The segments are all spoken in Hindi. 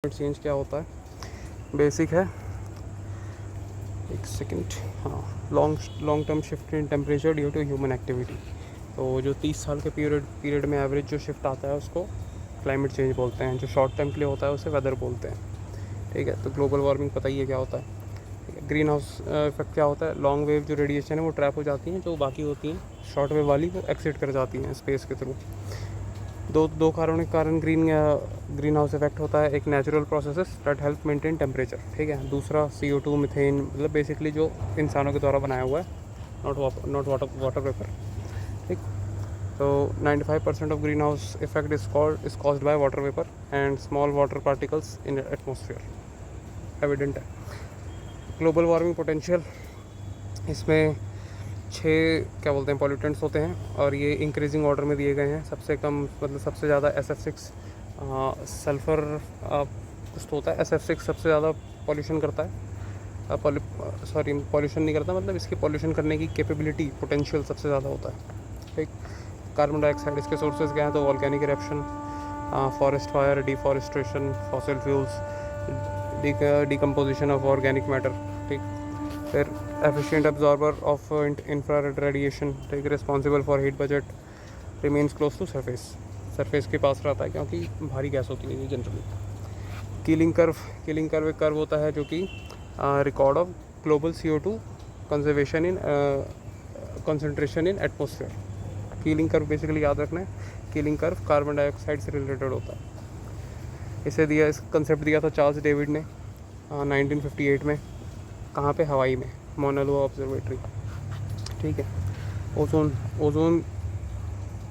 चेंज क्या होता है, बेसिक है। एक सेकंड, हाँ, long term shift in temperature due to human activity. तो जो 30 साल के पीरियड में एवरेज जो शिफ्ट आता है उसको क्लाइमेट चेंज बोलते हैं। जो शॉर्ट टर्म के लिए होता है उसे वेदर बोलते हैं। ठीक है, तो ग्लोबल वार्मिंग पता ही है क्या होता है। ग्रीन हाउस इफेक्ट क्या होता है, लॉन्ग वेव जो रेडिएशन है वो ट्रैप हो जाती हैं, जो बाकी होती हैं शॉर्ट वेव वाली वो एक्सिट कर जाती हैं स्पेस के थ्रू। दो कारणों के कारण ग्रीन हाउस इफेक्ट होता है। एक natural processes that help maintain temperature, ठीक है। दूसरा CO2 मीथेन, मतलब बेसिकली जो इंसानों के द्वारा बनाया हुआ है, नॉट वाटर वेपर, ठीक। तो 95% of green house effect is caused by water vapour and small water particles in atmosphere, evident है। ग्लोबल वार्मिंग पोटेंशियल, इसमें 6 क्या बोलते हैं पॉल्यूटेंट्स होते हैं और ये इंक्रीजिंग ऑर्डर में दिए गए हैं। सबसे कम मतलब सबसे ज़्यादा SF6 सल्फ़र कुछ तो होता है। SF6 सबसे ज़्यादा पॉल्यूशन करता है। पॉल्यूशन नहीं करता, मतलब इसकी पॉल्यूशन करने की कैपेबिलिटी, पोटेंशियल सबसे ज़्यादा होता है, ठीक। कार्बन डाइऑक्साइड, इसके सोर्सेज क्या हैं, तो volcanic eruption, forest fire, deforestation, fossil fuels, decomposition of organic matter, ठीक। फिर efficient absorber of infrared radiation, ठीक, responsible for heat budget, remains close to surface के पास रहता है क्योंकि भारी गैस होती है ये जनरली। कीलिंग कर्व एक कर्व होता है जो कि record of global CO2 conservation in concentration in atmosphere. Keeling curve basically याद रखना है, कीलिंग कर्व कार्बन डाइऑक्साइड से रिलेटेड होता है। इस कंसेप्ट दिया था चार्ल्स डेविड ने 1958 में। कहाँ पे, हवाई में, मौना लोआ ऑब्जर्वेटरी, ठीक है। ओजोन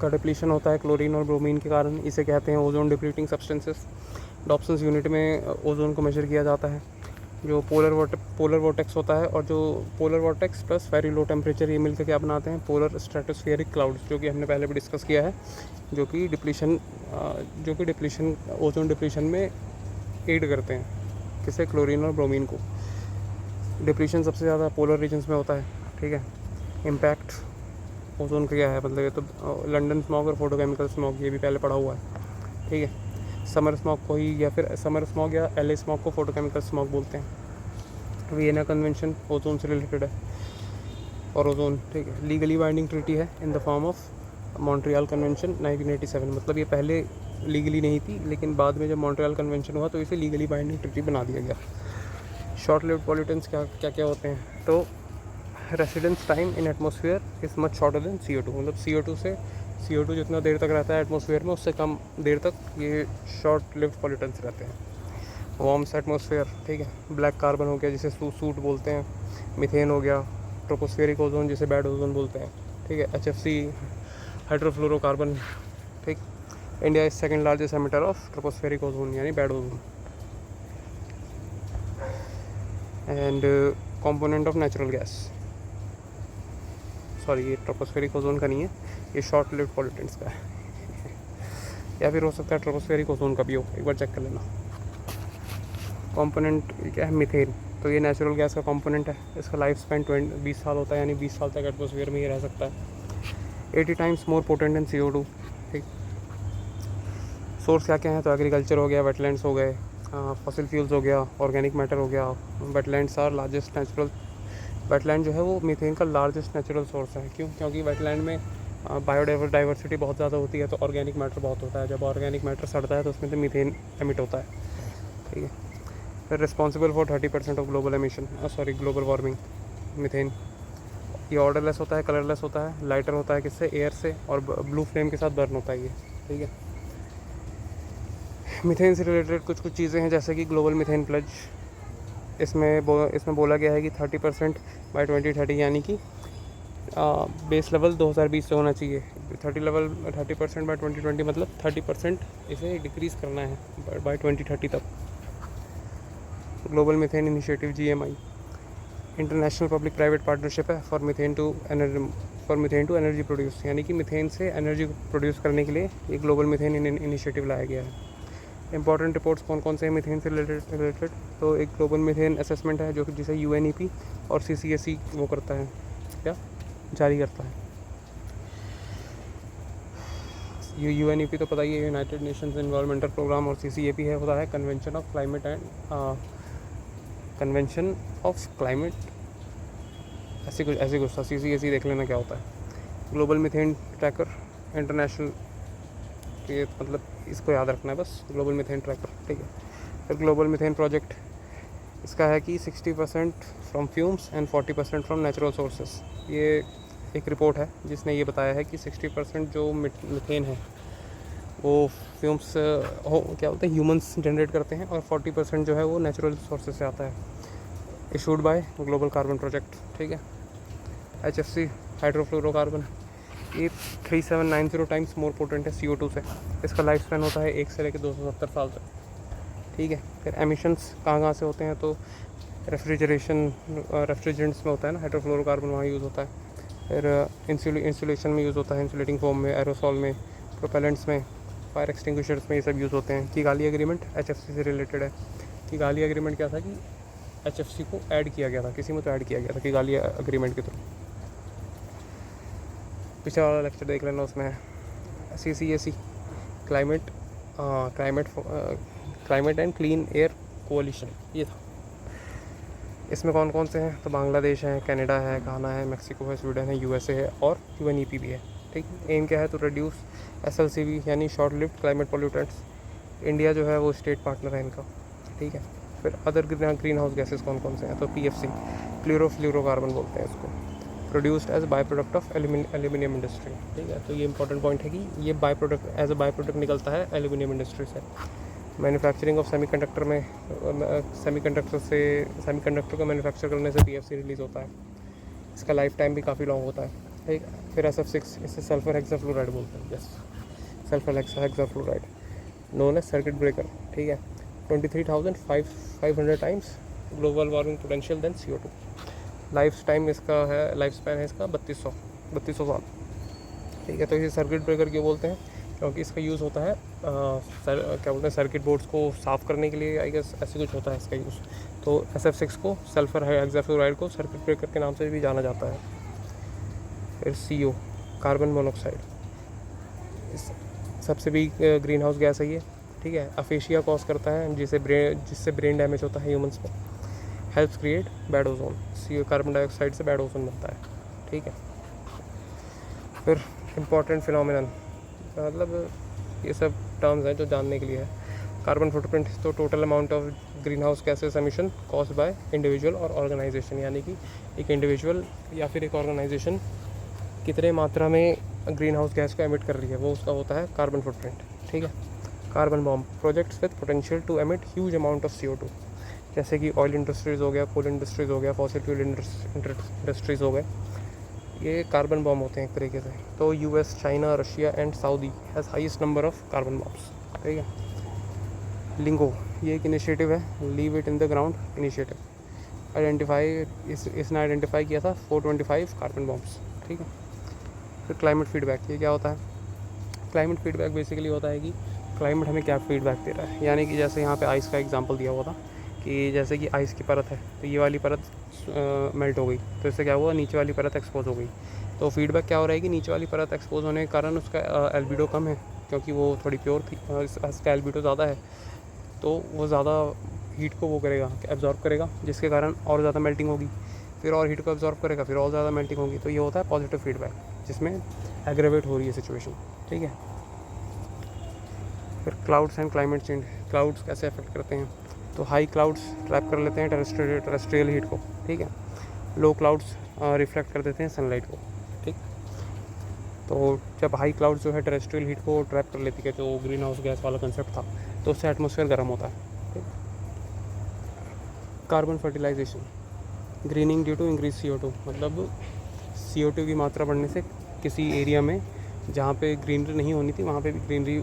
का डिप्लीशन होता है क्लोरीन और ब्रोमीन के कारण, इसे कहते हैं ओजोन डिप्लीटिंग सब्सटेंसेस। डॉप्सन्स यूनिट में ओजोन को मेजर किया जाता है। जो पोलर वोर्टेक्स होता है, और जो polar vortex plus very low temperature, ये मिलकर क्या बनाते हैं, पोलर स्ट्रेटोस्फेरिक क्लाउड्स, जो कि हमने पहले भी डिस्कस किया है, जो कि डिप्लीशन ओजोन डिप्लीशन में एड करते हैं, किसे, क्लोरीन और ब्रोमीन को। डिप्लीशन सबसे ज़्यादा पोलर रीजन्स में होता है, ठीक है। इम्पैक्ट ओजोन का क्या है, मतलब ये तो लंदन स्मॉग और फोटोकेमिकल स्मॉग, ये भी पहले पढ़ा हुआ है, ठीक है। समर स्मॉग को ही, या फिर समर स्मॉग या LA स्मॉग को फोटोकेमिकल स्मॉग बोलते हैं। वियना कन्वेंशन ओजोन से रिलेटेड है, और ओजोन, ठीक है, लीगली बाइंडिंग ट्रीटी है in the form of Montreal convention 1987। मतलब ये पहले लीगली नहीं थी, लेकिन बाद में जब मॉन्ट्रियल कन्वेंशन हुआ तो इसे लीगली बाइंडिंग ट्रीटी बना दिया गया। शॉर्ट लिव्ड पॉल्यूटेंट्स क्या होते हैं, तो residence time in atmosphere is much shorter than CO2। मतलब CO2 जितना देर तक रहता है एटमॉस्फेयर में, उससे कम देर तक ये शॉर्ट लिव्ड पॉल्यूटेंट्स रहते हैं। वार्म्स एटमॉस्फेयर, ठीक है। ब्लैक कार्बन हो गया जिसे सूट बोलते हैं, मीथेन हो गया, ट्रोपोस्फेरिक ओजोन जिसे बैड ओजोन बोलते हैं, ठीक है। HFC हाइड्रोफ्लोरोकार्बन, ठीक। India is second largest emitter of tropospheric ozone यानी bad ozone. And component of natural gas, sorry ये ट्रोपोस्फेरिक ओजोन का नहीं है, ये शॉर्ट लिव्ड पॉल्यूटेंट्स का है या फिर हो सकता है ट्रोपोस्फेरिक ओजोन का भी हो, एक बार चेक कर लेना। कंपोनेंट क्या है, मीथेन, तो ये नेचुरल गैस का कंपोनेंट है। इसका लाइफ स्पैन 20 साल होता है, यानी 20 साल तक एटमॉस्फेयर में ही रह सकता है। 80 times more potent then CO2, ठीक। सोर्स क्या हैं, तो एग्रीकल्चर हो गया, वेटलैंड्स हो गए, फॉसिल फ्यूल्स हो गया, ऑर्गेनिक मैटर हो गया। Wetlands are largest natural, wetland जो है वो मीथेन का लार्जेस्ट नेचुरल सोर्स है। क्यों, क्योंकि वेटलैंड में बायोडाइवर्सिटी बहुत ज़्यादा होती है, तो ऑर्गेनिक मैटर बहुत होता है। जब ऑर्गेनिक मैटर सड़ता है तो उसमें से मीथेन एमिट होता है, ठीक है। फिर responsible for 30% of global warming, methane. ये ऑर्डरलेस होता है, कलरलेस होता है, लाइटर होता है किससे, एयर से, और ब्लू फ्लेम के साथ बर्न होता है ये, ठीक है। मीथेन से रिलेटेड कुछ चीज़ें हैं, जैसे कि ग्लोबल मीथेन प्लेज। इसमें बोला गया है कि 30% बाय 2030, यानी कि बेस लेवल 2020 से होना चाहिए। 30% बाय 2020, मतलब 30% इसे डिक्रीज़ करना है बाय 2030 तक। Global methane initiative GMI international public private partnership है for methane to energy produce, यानी कि मीथेन से एनर्जी प्रोड्यूस करने के लिए ये ग्लोबल मीथेन इनिशिएटिव लाया गया है। इंपॉर्टेंट रिपोर्ट्स कौन से हैं मीथेन से रिलेटेड, तो एक ग्लोबल मीथेन असेसमेंट है जो कि जिसे UNEP और CCSE वो करता है, क्या जारी करता है। UNEP तो पता ही है, यूनाइटेड नेशंस एनवायरमेंटल प्रोग्राम, और CCAP है होता है convention of climate and convention of climate, ऐसे कुछ था। CCAC देख लेना क्या होता है। ग्लोबल मीथेन ट्रैकर इंटरनेशनल, ये मतलब इसको याद रखना है बस, ग्लोबल मीथेन ट्रैकर, ठीक है। फिर ग्लोबल मीथेन प्रोजेक्ट इसका है कि 60% from fumes and 40% from natural sources. ये एक रिपोर्ट है जिसने ये बताया है कि 60% जो मीथेन है वो फ्यूम्स क्या बोलते हैं ह्यूमंस जनरेट करते हैं, और 40% जो है वो नेचुरल सोर्सेज से आता है। Issued by global carbon project, ठीक है। HFC हाइड्रोफ्लोरोकार्बन, ये 3790 टाइम्स मोर पोटेंट है CO2 से। इसका लाइफ स्पैन होता है 1 से लेकर 270 साल तक, ठीक है। फिर एमिशंस कहाँ से होते हैं, तो रेफ्रिजरेंट्स में होता है ना हाइड्रोफ्लोरोकार्बन, वहाँ यूज़ होता है। फिर इंसुलेशन में यूज़ होता है, इंसुलेटिंग फोम में, एरोसॉल में, प्रोपेलेंट्स में, फायर एक्सटिंग्विशर्स में, ये सब यूज़ होते हैं। किगाली एग्रीमेंट HFC से रिलेटेड है। किगाली एग्रीमेंट क्या था कि HFC को ऐड किया गया था, किसी में तो ऐड किया गया था किगाली एग्रीमेंट के थ्रू। पिछला वाला लेक्चर देख लेना, उसमें है CCAC climate and clean air coalition, ये था। इसमें कौन कौन से हैं, तो बांग्लादेश है, कनाडा है, घाना है, मेक्सिको है, स्वीडन है, USA है, और UNEP भी है, ठीक है। एम क्या है, तो रिड्यूस SLCV यानी short lived climate pollutants. India जो है वो स्टेट पार्टनर है इनका, ठीक है। फिर अदर ग्रीन हाउस गैसेस कौन कौन से हैं, तो PFC क्लोरोफ्लोरोकार्बन बोलते हैं इसको, produced as by product of aluminium industry, ठीक है। तो ये इंपॉर्टेंट पॉइंट है कि ये by product as a by product निकलता है एल्यूमिनियम इंडस्ट्री से। मैन्युफैक्चरिंग ऑफ सेमीकंडक्टर में सेमीकंडक्टर को मैन्युफैक्चर करने से PFC रिलीज़ होता है। इसका लाइफ टाइम भी काफ़ी लॉन्ग होता है, ठीक। फिर SF6, इससे सल्फर हेक्साफ्लोराइड बोलते हैं, yes, sulphur hexafluoride known as circuit breaker, ठीक है। 23,500 times global warming potential than CO2। Life time इसका है, लाइफ स्पैन है इसका 3200 साल, ठीक है। तो इसे सर्किट ब्रेकर क्यों बोलते हैं, क्योंकि इसका यूज़ होता है क्या बोलते हैं सर्किट बोर्ड्स को साफ़ करने के लिए, आई गेस ऐसे कुछ होता है इसका यूज़। तो SF6 को, सल्फर हेक्साफ्लोराइड को सर्किट ब्रेकर के नाम से भी जाना जाता है। फिर CO कार्बन मोनोऑक्साइड, सबसे भी ग्रीन हाउस गैस है ये, ठीक है। अफेशिया कॉज करता है जिससे ब्रेन डैमेज होता है ह्यूमंस को। Helps create bad ozone, CO carbon dioxide से बैड ओजोन बनता है, ठीक है। फिर इम्पॉर्टेंट फिनोमिनन, मतलब ये सब टर्म्स हैं जो जानने के लिए है। कार्बन फुटप्रिंट, तो total amount of green house gases emission caused by individual और ऑर्गेनाइजेशन, यानी कि एक इंडिविजुअल या फिर एक ऑर्गेनाइजेशन कितने मात्रा में ग्रीन हाउस गैस को एमिट कर रही है, वो उसका होता है कार्बन फुटप्रिंट, ठीक है। Carbon bomb, projects with potential to emit huge amount of CO2, जैसे कि ऑयल इंडस्ट्रीज़ हो गया, कोल इंडस्ट्रीज़ हो गया, फॉसिल फ्यूल इंडस्ट्रीज़ हो गए, ये कार्बन बॉम्ब होते हैं एक तरीके से। तो US, China, Russia and Saudi has highest number of carbon bombs, ठीक है। लिंगो, ये एक इनिशिएटिव है, leave it in the ground initiative. इसने आइडेंटिफाई किया था 425 कार्बन बॉम्ब्स, ठीक है। फिर क्लाइमेट फीडबैक, ये क्या होता है, क्लाइमेट फीडबैक बेसिकली होता है कि क्लाइमेट हमें क्या फीडबैक दे रहा है। यानी कि जैसे यहाँ पे आइस का एग्जांपल दिया हुआ था कि जैसे कि आइस की परत है, तो ये वाली परत मेल्ट हो गई, तो इससे क्या हुआ, नीचे वाली परत एक्सपोज हो गई। तो फीडबैक क्या हो रहा है कि नीचे वाली परत एक्सपोज होने के कारण उसका एल्बिडो कम है, क्योंकि वो थोड़ी प्योर थी, इसका एल्बिडो ज़्यादा है, तो वो ज़्यादा हीट को वो करेगा, एब्जॉर्ब करेगा, जिसके कारण और ज़्यादा मेल्टिंग होगी, फिर और हीट को एब्जॉर्ब करेगा, फिर और ज़्यादा मेल्टिंग होगी। तो ये होता है पॉजिटिव फीडबैक, जिसमें एग्रेवेट हो रही है सिचुएशन, ठीक है। फिर clouds and climate change, clouds कैसे अफेक्ट करते हैं, तो हाई क्लाउड्स ट्रैप कर लेते हैं टेरेस्ट्रियल हीट को, ठीक है। लो क्लाउड्स रिफ्लेक्ट कर देते हैं सनलाइट को, ठीक। तो जब हाई क्लाउड्स जो है टेरेस्ट्रियल हीट को ट्रैप कर लेती है, जो ग्रीन हाउस गैस वाला कंसेप्ट था, तो उससे एटमॉस्फेयर गर्म होता है, ठीक। Carbon fertilisation, greening due to increase CO2, मतलब CO2 की मात्रा बढ़ने से किसी एरिया में जहाँ पे ग्रीनरी नहीं होनी थी वहाँ पे भी ग्रीनरी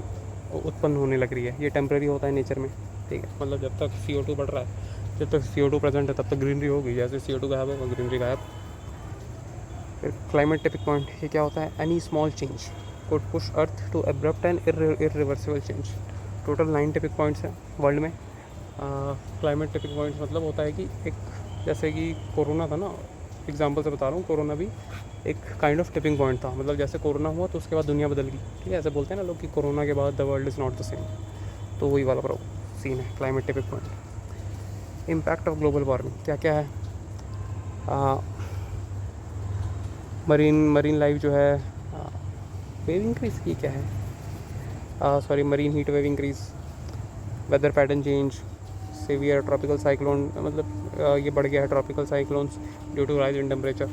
उत्पन्न होने लग रही है। ये टेम्प्रेरी होता है नेचर में, ठीक है। मतलब जब तक CO2 बढ़ रहा है, जब तक CO2 प्रेजेंट है तब तक ग्रीनरी होगी, जैसे CO2 गायब होगा ग्रीनरी गायब। फिर क्लाइमेट टिपिक पॉइंट, ये क्या होता है, any small change could push earth to abrupt and irreversible change. Total 9 tipping points हैं वर्ल्ड में। क्लाइमेट टिपिक पॉइंट्स मतलब होता है कि एक, जैसे कि कोरोना था ना, एग्जांपल से बता रहा हूँ, कोरोना भी एक काइंड ऑफ टिपिंग पॉइंट था। मतलब जैसे कोरोना हुआ तो उसके बाद दुनिया बदल गई, ठीक है, ऐसे बोलते हैं ना लोग कि कोरोना के बाद the world is not the same. तो वही वाला सीन है climate tipping point. Impact of global warming क्या क्या है? मरीन लाइफ जो है, वेव इंक्रीज की क्या है, sorry marine heat wave increase, weather pattern change, severe tropical cyclone, मतलब ये बढ़ गया है tropical cyclones due to rise in temperature,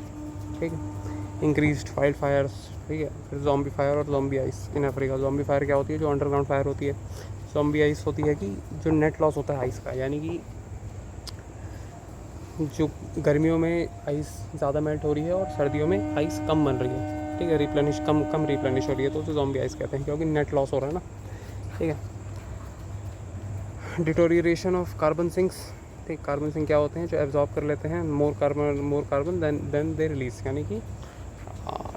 ठीक है, इंक्रीज्ड वाइल्ड फायर्स, ठीक है, फिर ज़ॉम्बी फायर और zombie ice in Africa. Zombie fire क्या होती है? जो अंडरग्राउंड फायर होती है। ज़ॉम्बी आइस होती है कि जो नेट लॉस होता है आइस का, यानी कि जो गर्मियों में आइस ज़्यादा मेल्ट हो रही है और सर्दियों में आइस कम बन रही है, ठीक है, कम रिप्लेनिश हो रही है, तो उसे ज़ॉम्बी आइस कहते हैं क्योंकि नेट लॉस हो रहा है ना, ठीक है। डिटोरिएशन ऑफ कार्बन सिंक्स, ठीक, कार्बन सिंक क्या होते हैं? जो एब्जॉर्ब कर लेते हैं more carbon than they release, यानी कि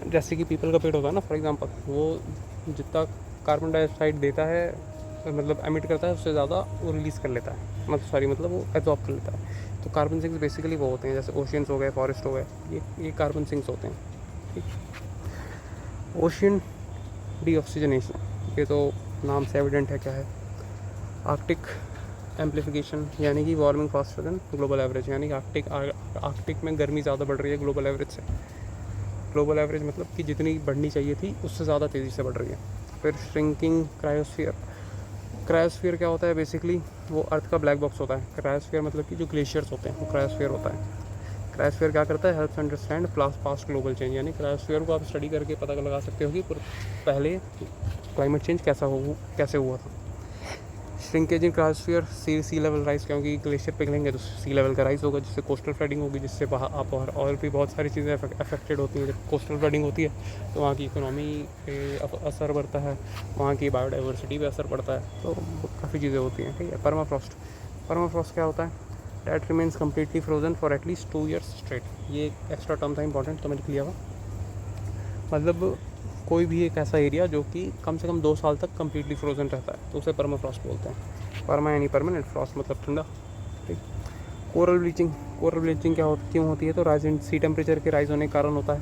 जैसे कि पीपल का पेड़ होता है ना फॉर एग्जांपल, वो जितना कार्बन डाइऑक्साइड देता है, मतलब एमिट करता है, उससे ज़्यादा वो रिलीज़ कर लेता है, मतलब वो एब्जॉर्ब कर लेता है। तो कार्बन सिंक्स बेसिकली वो होते हैं, जैसे ओशियंस हो गए, फॉरेस्ट हो गए, ये कार्बन सिंक्स होते हैं, ठीक। ओशियन डीऑक्सीजनेशन, ये तो नाम से एविडेंट है क्या है। आर्कटिक एम्प्लीफिकेशन, यानी कि warming faster than global average, यानी कि आर्कटिक में गर्मी ज़्यादा बढ़ रही है ग्लोबल एवरेज से। ग्लोबल एवरेज मतलब कि जितनी बढ़नी चाहिए थी उससे ज़्यादा तेज़ी से बढ़ रही है। फिर श्रिंकिंग क्रायोस्फीयर, क्रायोस्फीयर क्या होता है? बेसिकली वो अर्थ का ब्लैक बॉक्स होता है। क्रायोस्फीयर मतलब कि जो ग्लेशियर्स होते हैं वो क्रायोस्फीयर होता है। क्रायोस्फीयर क्या करता है? Helps understand past global change, यानी क्रायोस्फीयर को आप स्टडी करके पता लगा सकते हो कि पहले क्लाइमेट चेंज कैसे हुआ था। श्रिंकेज इन क्रायोस्फीयर, सी लेवल राइज, क्योंकि ग्लेशियर पिघलेंगे तो सी लेवल का राइज होगा, जिससे कोस्टल फ्लडिंग होगी, जिससे आप और भी बहुत सारी चीज़ें अफेक्टेड होती हैं। जब कोस्टल फ्लडिंग होती है तो वहाँ की इकोनॉमी पे असर पड़ता है, वहाँ की बायोडाइवर्सिटी पे असर पड़ता है, तो काफ़ी चीज़ें होती हैं, ठीक है। परमाफ्रॉस्ट क्या होता है? That remains completely frozen for at least 2 years straight. ये एक एक्स्ट्रा टर्म था इंपॉर्टेंट, तो मैंने लिख लिया हुआ। मतलब कोई भी एक ऐसा एरिया जो कि कम से कम 2 साल तक कम्प्लीटली फ्रोजन रहता है तो उसे परमाफ्रॉस्ट बोलते हैं। परमा यानी परमानेंट, फ्रॉस्ट मतलब ठंडा, ठीक। कोरल ब्लीचिंग क्यों होती है? तो राइज इन सी टेम्परेचर के राइज होने के कारण होता है।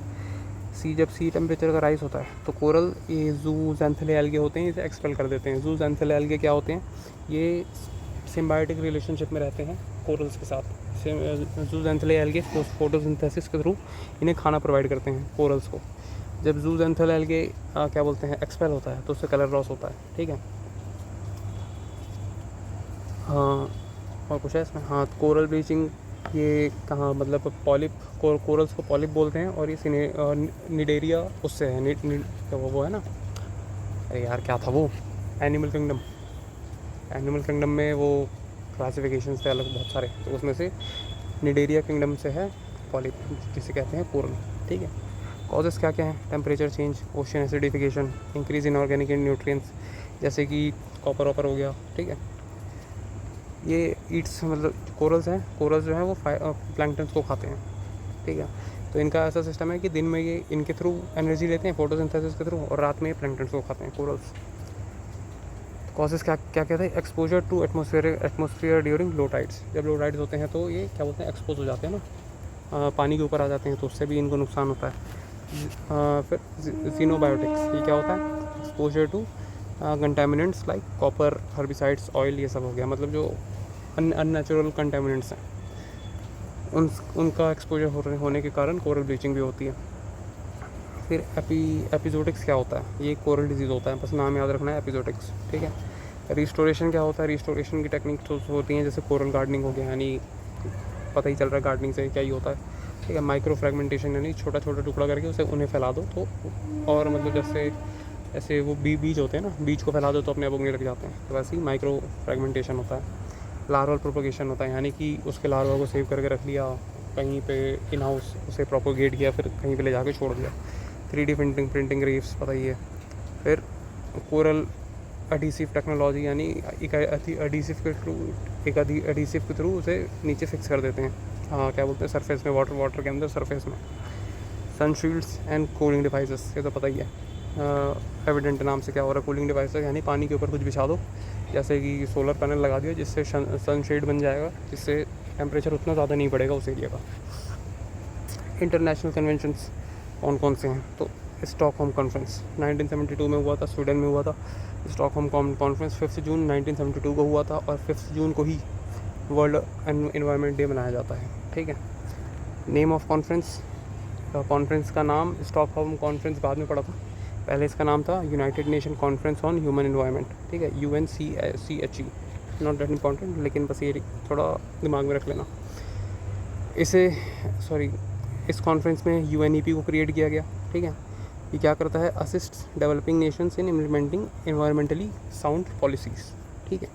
जब सी टेम्परेचर का राइज होता है तो कोरल, ये ज़ूज़ैंथेले एल्गे होते हैं, इसे एक्सपेल कर देते हैं। ज़ूज़ैंथेले एल्गे क्या होते हैं? ये सिम्बायोटिक रिलेशनशिप में रहते हैं कोरल्स के साथ। ज़ूज़ैंथेले एल्गे फोटोसिंथेसिस के थ्रू इन्हें खाना प्रोवाइड करते हैं कोरल्स को। जब ज़ूज़ैंथेले एल्गे क्या बोलते हैं, एक्सपेल होता है तो उससे कलर लॉस होता है, ठीक है। हाँ, और कुछ है इसमें? हाँ, कोरल ब्लीचिंग ये कहाँ, मतलब कोरल्स को पॉलिप बोलते हैं, और ये निडेरिया उससे है, वो है ना, अरे यार क्या था वो, एनिमल किंगडम में वो क्लासिफिकेशंस थे अलग बहुत सारे, तो उसमें से निडेरिया किंगडम से है पॉलिप, जिसे कहते हैं कोरल, ठीक है। कॉजेस क्या क्या हैं? Temperature change, ocean acidification, increase in organic nutrients, जैसे कि कॉपर वॉपर हो गया, ठीक है। ये ईट्स, मतलब कोरल्स जो हैं वो प्लैंक्टन्स को खाते हैं, ठीक है। तो इनका ऐसा सिस्टम है कि दिन में ये इनके थ्रू एनर्जी लेते हैं फोटोसिंथेसिस के थ्रू, और रात में ये प्लैंक्टन्स को खाते हैं कोरल्स। कॉजेस क्या कहते हैं? Exposure to atmosphere during low tides, जब लो टाइड्स होते हैं तो ये क्या बोलते हैं, एक्सपोज हो जाते हैं ना, पानी के ऊपर आ जाते हैं, तो उससे भी इनको नुकसान होता है। फिर जीनोबायोटिक्स, ये क्या होता है? Exposure to contaminants like copper, herbicides, oil, ये सब हो गया, मतलब जो अननेचुरल कंटेमिनेंट्स हैं उनका एक्सपोजर होने के कारण कोरल ब्लीचिंग भी होती है। फिर एपिजोटिक्स क्या होता है? ये कोरल डिजीज़ होता है, बस नाम याद रखना है, एपिजोटिक्स, ठीक है। रिस्टोरेशन क्या होता है? रिस्टोरेशन की टेक्निक तो होती हैं, जैसे कोरल गार्डनिंग हो गया, यानी पता ही चल रहा है गार्डनिंग से क्या ही होता है, ठीक है। माइक्रो फ्रेगमेंटेशन, यानी छोटा टुकड़ा करके उन्हें फैला दो, तो और मतलब जैसे वो बीज होते हैं ना, बीज को फैला दो तो अपने आप उगने लग जाते हैं, तो वैसे ही माइक्रो फ्रेगमेंटेशन होता है। लार्वल प्रोपोगेशन होता है, यानी कि उसके लार्वा को सेव करके रख लिया कहीं पे इन हाउस, उसे प्रोपोगेट किया, फिर कहीं पे ले जाके छोड़ दिया। 3D प्रिंटिंग रीफ्स, पता ही है। फिर कोरल एडिसिव टेक्नोलॉजी, यानी एक एडिसिव के थ्रू उसे नीचे फिक्स कर देते हैं, हाँ क्या बोलते हैं, सरफेस में, वाटर के अंदर सरफेस में। सनशील्ड्स एंड कूलिंग डिवाइसेस, ये तो पता ही है, एविडेंट नाम से क्या हो रहा है, कूलिंग डिवाइसेस, यानी पानी के ऊपर कुछ बिछा दो, जैसे कि सोलर पैनल लगा दिया, जिससे सनशेड बन जाएगा, जिससे टेम्परेचर उतना ज़्यादा नहीं बढ़ेगा उस एरिया का। इंटरनेशनल कन्वेंशंस, कौन कौन से हैं। तो स्टॉकहोम कॉन्फ्रेंस 1972 में हुआ था, स्वीडन में हुआ था। स्टॉकहोम कॉन्फ्रेंस 5 जून 1972 को हुआ था और 5 जून को ही वर्ल्ड एनवायरनमेंट डे मनाया जाता है। ठीक है। नेम ऑफ कॉन्फ्रेंस, कॉन्फ्रेंस का नाम स्टॉकहोम कॉन्फ्रेंस बाद में पड़ा था, पहले इसका नाम था United nation conference on human environment. ठीक है, UNCHE, नॉट दैट इम्पॉर्टेंट, लेकिन बस ये थोड़ा दिमाग में रख लेना। इस कॉन्फ्रेंस में UNEP को क्रिएट किया गया। ठीक है, ये क्या करता है, assist developing Nations in implementing environmentally sound policies. ठीक है।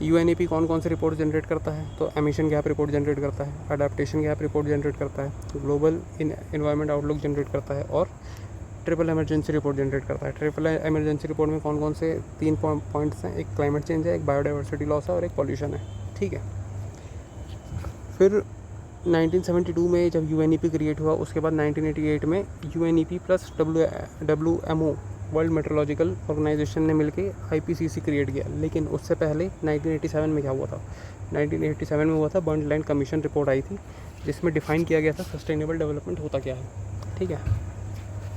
UNEP कौन कौन से रिपोर्ट जनरेट करता है, तो एमिशन गैप रिपोर्ट जनरेट करता है, अडेप्टेशन गैप रिपोर्ट जनरेट करता है, ग्लोबल एनवायरनमेंट आउटलुक जनरेट करता है और ट्रिपल इमरजेंसी रिपोर्ट जनरेट करता है। ट्रिपल इमरजेंसी रिपोर्ट में कौन कौन से 3 पॉइंट्स हैं, एक क्लाइमेट चेंज है, एक बायोडाइवर्सिटी लॉस है और एक पॉल्यूशन है। ठीक है। फिर 1972 में जब UNEP क्रिएट हुआ, उसके बाद 1988 में UNEP plus WMO world meteorological organisation ने मिलकर IPCC क्रिएट किया। लेकिन उससे पहले 1987 में क्या हुआ था, 1987 में हुआ था बर्न लैंड कमीशन रिपोर्ट आई थी, जिसमें डिफाइन किया गया था सस्टेनेबल डेवलपमेंट होता क्या है। ठीक है।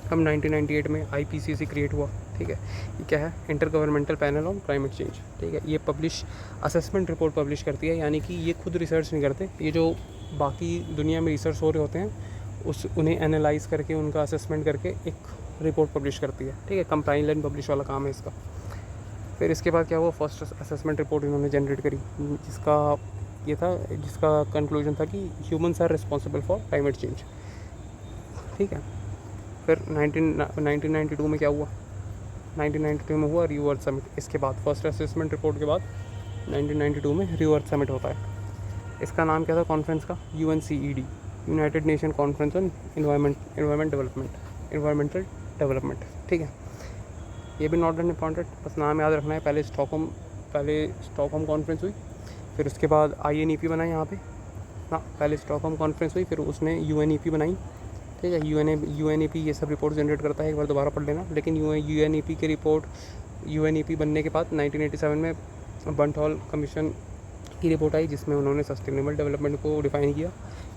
अब 1998 में IPCC क्रिएट हुआ। ठीक है, ये क्या है, inter governmental panel on climate change. ठीक है, ये असेसमेंट रिपोर्ट पब्लिश करती है, यानी कि ये खुद रिसर्च नहीं करते, ये जो बाकी दुनिया में रिसर्च हो रहे होते हैं उन्हें एनालाइज करके उनका असेसमेंट करके एक रिपोर्ट पब्लिश करती है। ठीक है, कंपाइल एंड पब्लिश वाला काम है इसका। फिर इसके बाद क्या हुआ, फर्स्ट असेसमेंट रिपोर्ट इन्होंने जनरेट करी, जिसका कंक्लूजन था कि humans are responsible for climate change. ठीक है। फिर 1992 में क्या हुआ, 1992 में हुआ रियो अर्थ समिट। इसके बाद फर्स्ट असेसमेंट रिपोर्ट के बाद 1992 में रियो अर्थ समिट होता है। इसका नाम क्या था कॉन्फ्रेंस का, UNCED, United nation conference on environmental development. ठीक है, ये भी नॉट दैट इम्पॉर्टेंट, बस नाम याद रखना है। पहले स्टॉकहोम कॉन्फ्रेंस हुई, फिर उसके बाद INEP बना यहाँ पे। हाँ, पहले स्टॉकहोम कॉन्फ्रेंस हुई, फिर उसने UNEP बनाई। ठीक है, UNEP ये सब रिपोर्ट जनरेट करता है, एक बार दोबारा पढ़ लेना। लेकिन UNEP बनने के बाद 1987 में बंटहॉल कमीशन की रिपोर्ट आई, जिसमें उन्होंने सस्टेनेबल डेवलपमेंट को डिफाइन किया।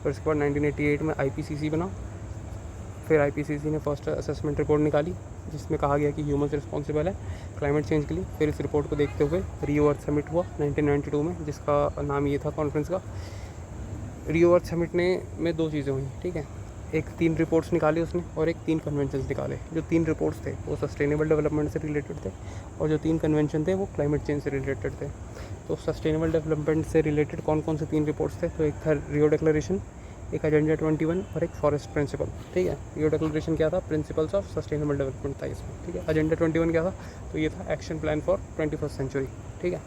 फिर उसके बाद 1988 में IPCC बना। फिर IPCC ने फर्स्ट असेसमेंट रिपोर्ट निकाली, जिसमें कहा गया कि ह्यूमंस रिस्पॉन्सिबल है क्लाइमेट चेंज के लिए। फिर इस रिपोर्ट को देखते हुए रियो अर्थ समिट हुआ 1992 में, जिसका नाम ये था कॉन्फ्रेंस का। रियो अर्थ समिट में 2 चीज़ें हुई। ठीक है, एक 3 रिपोर्ट्स निकाले उसने और एक 3 कन्वेंशंस निकाले। जो 3 रिपोर्ट्स थे वो सस्टेनेबल डेवलपमेंट से रिलेटेड थे और जो 3 कन्वेंशन थे वो क्लाइमेट चेंज से रिलेटेड थे। तो सस्टेनेबल डेवलपमेंट से रिलेटेड कौन कौन से 3 रिपोर्ट्स थे, तो एक था रियो डिक्लेरेशन, एक एजेंडा 21 और एक फॉरेस्ट प्रिंसिपल। ठीक है, रियो डिक्लेरेशन क्या था, प्रिंसिपल्स ऑफ सस्टेनेबल डेवलपमेंट था इसमें। ठीक है, एजेंडा 21 क्या था, तो ये था action plan for 21st century. ठीक है,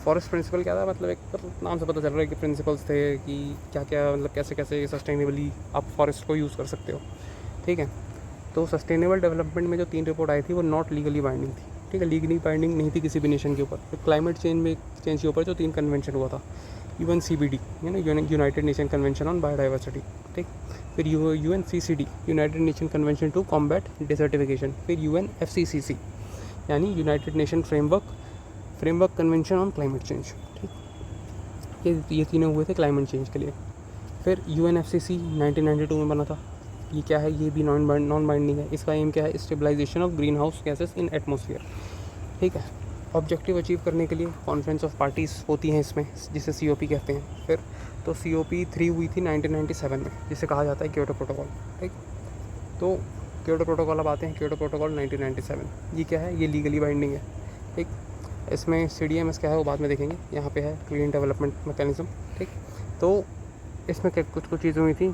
फॉरेस्ट प्रिंसिपल क्या था, मतलब एक नाम से पता चल रहा है कि प्रिंसिपल्स थे कि क्या क्या, मतलब कैसे कैसे सस्टेनेबली आप फॉरेस्ट को यूज़ कर सकते हो। ठीक है, तो सस्टेनेबल डेवलपमेंट में जो 3 रिपोर्ट आई थी वो नॉट लीगली बाइंडिंग थी। ठीक है, लीगली बाइंडिंग नहीं थी किसी भी नेशन के ऊपर। फिर क्लाइमेट चेंज के ऊपर जो 3 कन्वेंशन हुआ था, UNCBD United Nation convention on biodiversity. ठीक, फिर UNCCD United Nation convention to combat desertification. फिर UNFCCC यानी United Nation framework convention on climate change. ठीक, ये तीनों हुए थे क्लाइमेट चेंज के लिए। फिर UNFCCC 1992 में बना था। ये क्या है, ये भी नॉन बाइंडिंग है। इसका एम क्या है, stabilisation of green house gases in atmosphere. ठीक है, ऑब्जेक्टिव अचीव करने के लिए कॉन्फ्रेंस ऑफ पार्टीज़ होती हैं इसमें, जिसे COP कहते हैं। फिर तो COP 3 हुई थी 1997 में, जिसे कहा जाता है क्योटो प्रोटोकॉल। ठीक, तो क्योटो प्रोटोकॉल अब आते हैं। क्योटो प्रोटोकॉल 1997, ये क्या है, ये लीगली बाइंडिंग है। ठीक, इसमें CDMS क्या है वो बाद में देखेंगे। यहाँ पे है क्लीन डेवलपमेंट मैकेनिज्म। ठीक, तो इसमें कुछ चीज़ें हुई थी,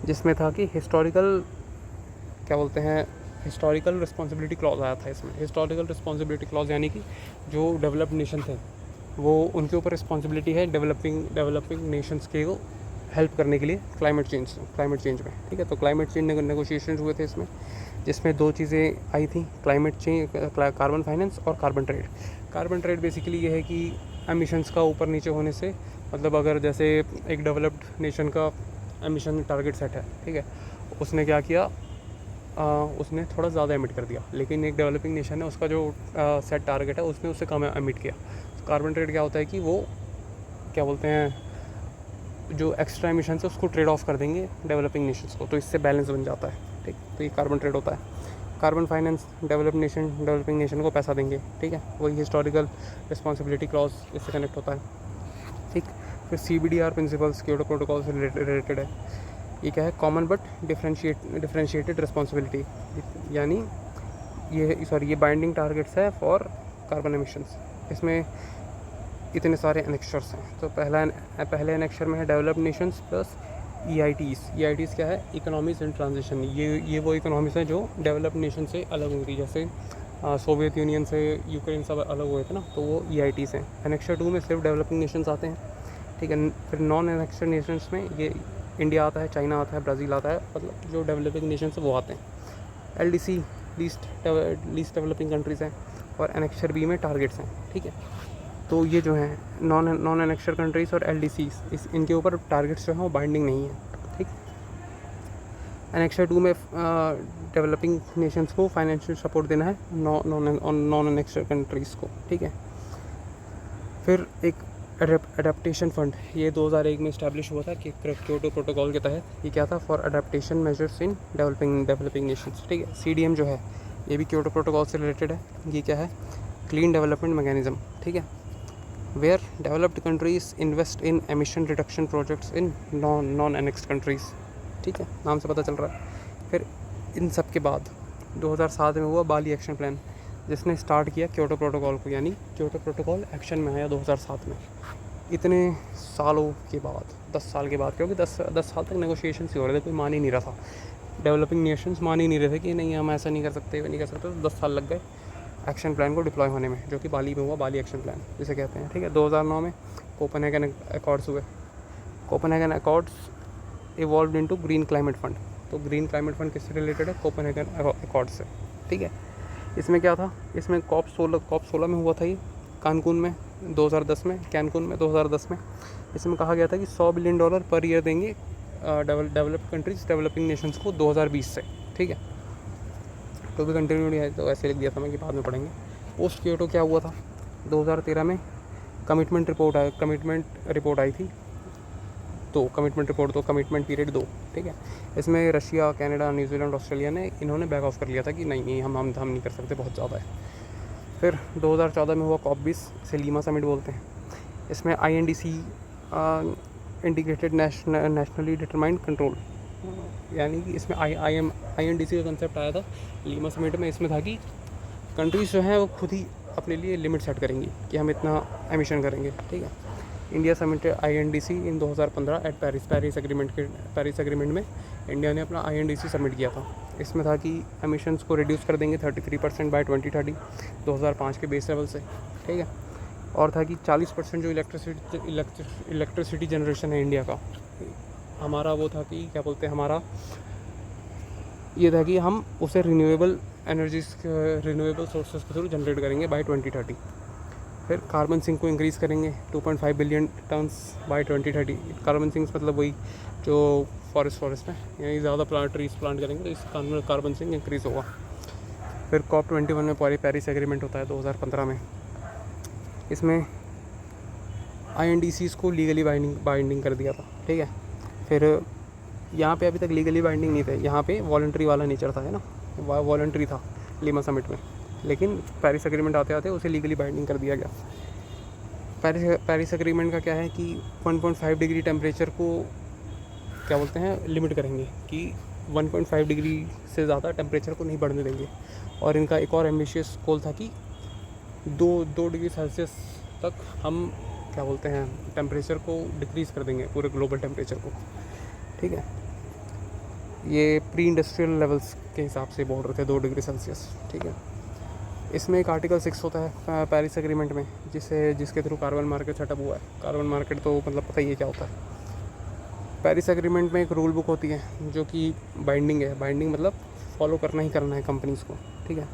जिसमें था कि हिस्टोरिकल रिस्पॉन्सिबिलिटी क्लॉज आया था इसमें। हिस्टोरिकल रिस्पॉन्सिबिलिटी क्लॉज यानी कि जो डेवलप्ड नेशन थे वो उनके ऊपर रिस्पॉन्सिबिलिटी है डेवलपिंग नेशंस के को हेल्प करने के लिए क्लाइमेट चेंज में। ठीक है, तो क्लाइमेट चेंज नेगोशिएशन हुए थे इसमें, जिसमें 2 चीज़ें आई थी, क्लाइमेट चेंज, कार्बन फाइनेंस और carbon trade. Carbon trade basically ये है कि एमिशंस का ऊपर नीचे होने से, मतलब अगर जैसे एक डेवलप्ड नेशन का एमिशन टारगेट सेट है, ठीक है, उसने क्या किया, उसने थोड़ा ज़्यादा एमिट कर दिया, लेकिन एक डेवलपिंग नेशन है उसका जो सेट टारगेट है उसने उससे कम एमिट किया। तो कार्बन ट्रेड क्या होता है कि वो क्या बोलते हैं, जो एक्स्ट्रा एमिशन है उसको ट्रेड ऑफ कर देंगे डेवलपिंग नेशंस को, तो इससे बैलेंस बन जाता है। ठीक, तो ये कार्बन ट्रेड होता है। कार्बन फाइनेंस, डेवलपिंग नेशन को पैसा देंगे। ठीक है, वही हिस्टोरिकल रिस्पॉन्सिबिलिटी क्लॉज इससे कनेक्ट होता है। ठीक, फिर CBDR प्रिंसिपल्स क्योटो प्रोटोकॉल से रिलेटेड है। ये क्या है, कॉमन बट डिफरेंशिएटेड रिस्पॉन्सिबिलिटी, यानी ये बाइंडिंग टारगेट्स है फॉर कार्बन एमिशंस। इसमें इतने सारे एनेक्शर्स हैं। तो पहले एनेक्शर में है डेवलप्ड नेशंस प्लस EITs क्या है, इकोनॉमीज इन ट्रांजिशन। ये वो इकोनॉमीज हैं जो डेवलप्ड नेशन से अलग हुई थी, जैसे सोवियत यूनियन से यूक्रेन सब अलग हुए थे ना, तो वो EITs हैं। एनेक्शर 2 में सिर्फ डेवलपिंग नेशंस आते हैं। ठीक है, फिर नॉन एनेक्शर नेशंस में ये इंडिया आता है, चाइना आता है, ब्राज़ील आता है, मतलब जो डेवलपिंग नेशंस है वो आते हैं। LDC लीस्ट डेवलपिंग कंट्रीज़ हैं, और एनेक्शर B में टारगेट्स हैं। ठीक है, तो ये जो हैं नॉन एनेक्शर कंट्रीज़ और LDCs, इनके ऊपर टारगेट्स जो हैं वो बाइंडिंग नहीं है। ठीक, एनेक्शर 2 में डेवलपिंग नेशंस को फाइनेंशियल सपोर्ट देना है नॉन एनेक्शर कंट्रीज़ को। ठीक है, फिर एक अडेप्टेशन फंड, ये 2001 में इस्टेब्लिश हुआ था कि क्योटो प्रोटोकॉल के तहत। ये क्या था, for adaptation measures in developing Nations. ठीक है, CDM जो है ये भी क्योटो प्रोटोकॉल से रिलेटेड है। ये क्या है, क्लीन डेवलपमेंट मैकेनिज्म। ठीक है, where developed countries invest in emission reduction projects in non annexed countries. ठीक है, नाम से पता चल रहा है। फिर इन सब के बाद 2007 में हुआ बाली एक्शन प्लान, जिसने स्टार्ट किया क्योटो प्रोटोकॉल को, यानी क्योटो प्रोटोकॉल एक्शन में आया 2007 में। इतने सालों के बाद, 10 साल के बाद, क्योंकि 10 साल तक नेगोशिएशंस ही हो रहे थे, कोई मान ही नहीं रहा था। डेवलपिंग नेशंस मान ही नहीं रहे थे कि नहीं हम ऐसा नहीं कर सकते, नहीं कर सकते। तो 10 साल लग गए एक्शन प्लान को डिप्लॉय होने में, जो कि बाली में हुआ, बाली एक्शन प्लान जिसे कहते हैं। ठीक है, 2009 में कोपेनहेगन अकॉर्ड्स हुए। Copenhagen accords evolve into green climate fund. तो ग्रीन क्लाइमेट फंड किससे रिलेटेड है, कोपेनहेगन अकॉर्ड्स से। ठीक है, इसमें क्या था, इसमें COP 16 में हुआ था ये, कैनकून में 2010 में। इसमें कहा गया था कि $100 बिलियन पर ईयर देंगे डेवलप्ड कंट्रीज डेवलपिंग नेशंस को 2020 से। ठीक है, तो भी कंटिन्यू है, तो ऐसे लिख दिया था मैं कि बाद में पढ़ेंगे। पोस्ट क्योटो क्या हुआ था, 2013 में कमिटमेंट रिपोर्ट आई थी। तो कमिटमेंट पीरियड 2। ठीक है, इसमें रशिया, कनाडा, न्यूजीलैंड, ऑस्ट्रेलिया ने इन्होंने बैक ऑफ कर लिया था कि नहीं हम नहीं कर सकते, बहुत ज़्यादा है। फिर 2014 में हुआ COP 20, इसे लीमा समिट बोलते हैं। इसमें INDC integrated nationally determined control, यानी कि इसमें INDC का कंसेप्ट आया था लीमा समिट में। इसमें था कि कंट्रीज़ जो हैं वो खुद ही अपने लिए लिमिट सेट करेंगी कि हम इतना एमिशन करेंगे। ठीक है, इंडिया सबमिटेड INDC इन 2015 एट पैरिस एग्रीमेंट में इंडिया ने अपना INDC सबमिट किया था। इसमें था कि एमिशंस को रिड्यूस कर देंगे 33% बाय 2030, 2005 के बेस लेवल से। ठीक है, और था कि 40% जो इलेक्ट्रिसिटी जनरेशन है इंडिया का, हमारा वो था कि क्या बोलते हैं, हमारा ये था कि हम उसे रिन्यूएबल सोर्सेज के थ्रू जनरेट करेंगे बाय 2030। फिर कार्बन सिंक को इंक्रीज़ करेंगे 2.5 billion tons by 2030। Carbon sinks मतलब वही जो फॉरेस्ट में यानी ज़्यादा ट्रीज प्लांट करेंगे तो इस कार्बन सिंक इंक्रीज़ होगा। फिर COP 21 में पैरिस एग्रीमेंट होता है 2015 में। इसमें INDCs को लीगली बाइंडिंग कर दिया था। ठीक है, फिर यहाँ पे अभी तक लीगली बाइंडिंग नहीं थे, यहाँ पे वॉलंटरी वाला नेचर था, है ना, वॉलंटरी था लीमा समिट में, लेकिन पैरिस एग्रीमेंट आते आते उसे लीगली बाइंडिंग कर दिया गया। पैरिस एग्रीमेंट का क्या है कि 1.5 डिग्री टेम्परेचर को क्या बोलते हैं, लिमिट करेंगे कि 1.5 डिग्री से ज़्यादा टेम्परेचर को नहीं बढ़ने देंगे। और इनका एक और एम्बिशियस गोल था कि 2 डिग्री सेल्सियस तक हम क्या बोलते हैं टेम्परेचर को डिक्रीज़ कर देंगे, पूरे ग्लोबल टेम्परेचर को। ठीक है, ये प्री इंडस्ट्रियल लेवल्स के हिसाब से बोल रहे थे 2 डिग्री सेल्सियस। ठीक है, इसमें एक आर्टिकल 6 होता है पैरिस एग्रीमेंट में, जिसके थ्रू कार्बन मार्केट सेटअप हुआ है। कार्बन मार्केट तो मतलब पता ही है क्या होता है। पैरिस एग्रीमेंट में एक रूल बुक होती है जो कि बाइंडिंग है। बाइंडिंग मतलब फॉलो करना ही करना है कंपनीज़ को। ठीक है,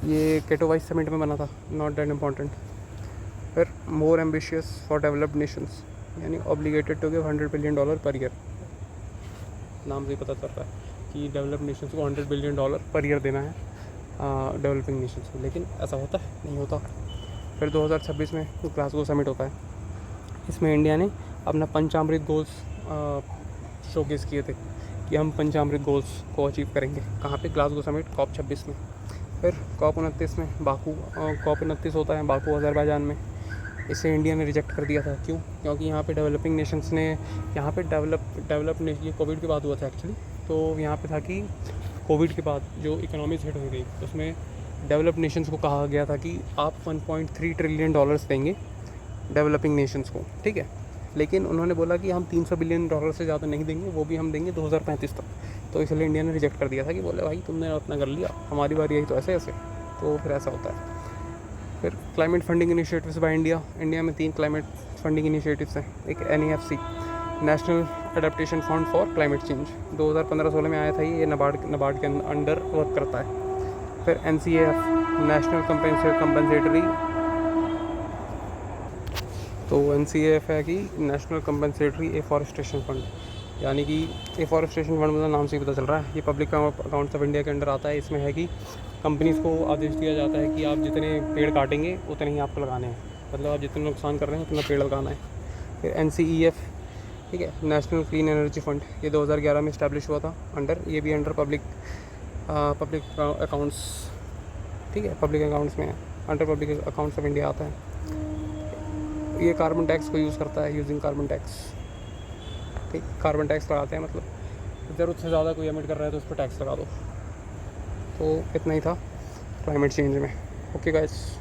ये केटोवाइस समिट में बना था, नॉट दैट इम्पॉर्टेंट। फिर more ambitious for developed nations, यानी obligated to give $100 billion per year. नाम से ही पता चलता है कि डेवलप्ड नेशंस को $100 बिलियन पर ईयर देना है डेवलपिंग नेशंस को, लेकिन ऐसा होता है नहीं होता। फिर 2026 में ग्लासगो समिट होता है। इसमें इंडिया ने अपना पंचामृत गोल्स शोकेस किए थे कि हम पंचामृत गोल्स को अचीव करेंगे। कहाँ पे? ग्लासगो समिट COP 26 में। फिर COP 29 में बाकू, COP 29 होता है बाकू अज़रबैजान में। इसे इंडिया ने रिजेक्ट कर दिया था। क्यों? क्योंकि यहाँ पे डेवलपिंग नेशंस ने, यहाँ पे डेवलप ने, ये कोविड के बाद हुआ था एक्चुअली। तो यहाँ पे था कि कोविड के बाद जो इकोनॉमीज हिट हुई थी उसमें डेवलप नेशंस को कहा गया था कि आप 1.3 ट्रिलियन डॉलर्स देंगे डेवलपिंग नेशंस को, ठीक है। लेकिन उन्होंने बोला कि हम 300 बिलियन डॉलर से ज़्यादा नहीं देंगे, वो भी हम देंगे 2035 तक। तो इसलिए इंडिया ने रिजेक्ट कर दिया था कि बोले भाई तुमने अपना कर लिया, हमारी बारी आई तो ऐसे ऐसे। तो फिर ऐसा होता है। फिर climate funding initiatives by India. India में 3 क्लाइमेट फंडिंग इनिशिएटिव्स हैं। एक NEFC, national adaptation fund for climate change, 2015-16 में आया था ये नाबार्ड के अंडर वर्क करता है। फिर NCAF, नेशनल कंपनसेटरी, तो NCAF है कि नेशनल कंपनसेटरी एफॉरेस्टेशन फंड, यानी कि एफॉरेस्टेशन फंड मतलब नाम से ही पता चल रहा है, ये पब्लिक अकाउंट्स ऑफ इंडिया के अंडर आता है। इसमें है कि कंपनीज़ को आदेश दिया जाता है कि आप जितने पेड़ काटेंगे उतने ही आपको लगाने हैं, मतलब आप जितने नुकसान कर रहे हैं उतना पेड़ लगाना है। फिर NCEF, ठीक है, नेशनल क्लीन एनर्जी फंड, ये 2011 में इस्टेब्लिश हुआ था अंडर, ये भी अंडर पब्लिक अकाउंट्स, ठीक है, पब्लिक अकाउंट्स में under public accounts of India आता है। ये कार्बन टैक्स को यूज़ करता है, यूजिंग कार्बन टैक्स, ठीक, कार्बन टैक्स लगाते हैं, मतलब ज़रूरत से ज़्यादा कोई एमिट कर रहा है तो उस पर टैक्स लगा दो। तो इतना ही था क्लाइमेट चेंज में। Okay guys.